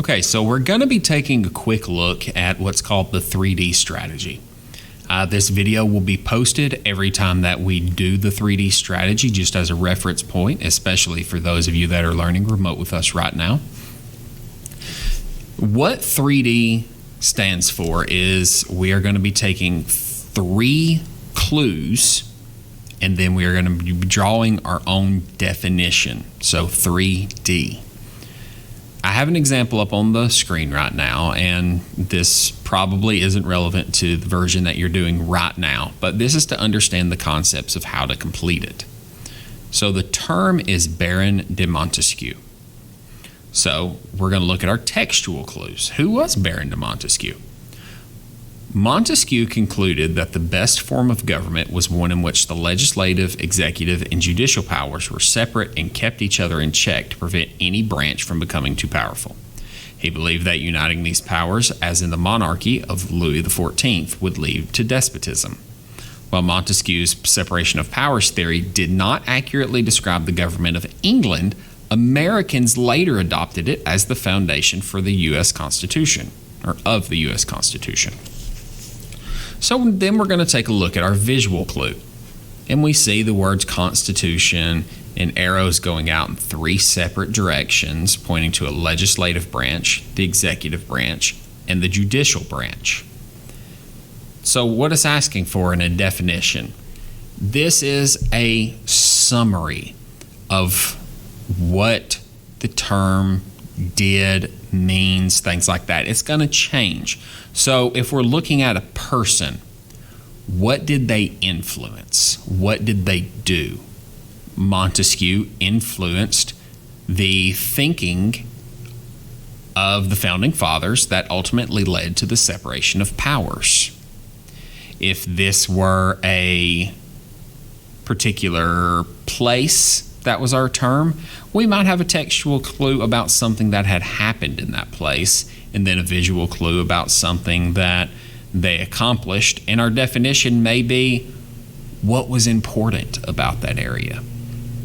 Okay, so we're going to be taking a quick look at what's called the 3D strategy. This video will be posted every time that we do the 3D strategy, just as a reference point, especially for those of you that are learning remote with us right now. What 3D stands for is we are going to be taking 3 clues, and then we are going to be drawing our own definition. So 3D. I have an example up on the screen right now, and this probably isn't relevant to the version that you're doing right now, but this is to understand the concepts of how to complete it. So the term is Baron de Montesquieu. So we're going to look at our textual clues. Who was Baron de Montesquieu? Montesquieu concluded that the best form of government was one in which the legislative, executive, and judicial powers were separate and kept each other in check to prevent any branch from becoming too powerful. He believed that uniting these powers, as in the monarchy of Louis XIV, would lead to despotism. While Montesquieu's separation of powers theory did not accurately describe the government of England, Americans later adopted it as the foundation for the U.S. Constitution, or of the U.S. Constitution. So then we're going to take a look at our visual clue. And we see the words Constitution and arrows going out in 3 separate directions, pointing to a legislative branch, the executive branch, and the judicial branch. So what it's asking for in a definition, this is a summary of what the term did, means, things like that. It's going to change. So if we're looking at a person, what did they influence? What did they do? Montesquieu influenced the thinking of the founding fathers that ultimately led to the separation of powers. If this were a particular place, that was our term, we might have a textual clue about something that had happened in that place, and then a visual clue about something that they accomplished, and our definition may be what was important about that area.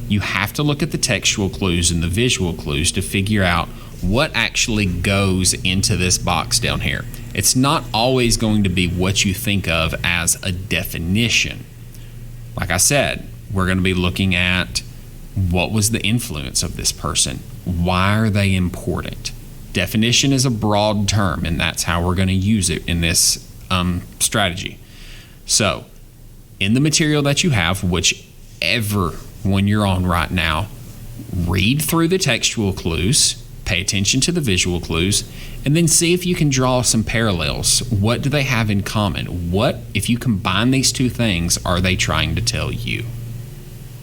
You have to look at the textual clues and the visual clues to figure out what actually goes into this box down here. It's not always going to be what you think of as a definition. Like I said, we're going to be looking at what was the influence of this person? Why are they important? Definition is a broad term, and that's how we're going to use it in this strategy. So, in the material that you have, whichever one you're on right now, read through the textual clues, pay attention to the visual clues, and then see if you can draw some parallels. What do they have in common? What, if you combine these two things, are they trying to tell you?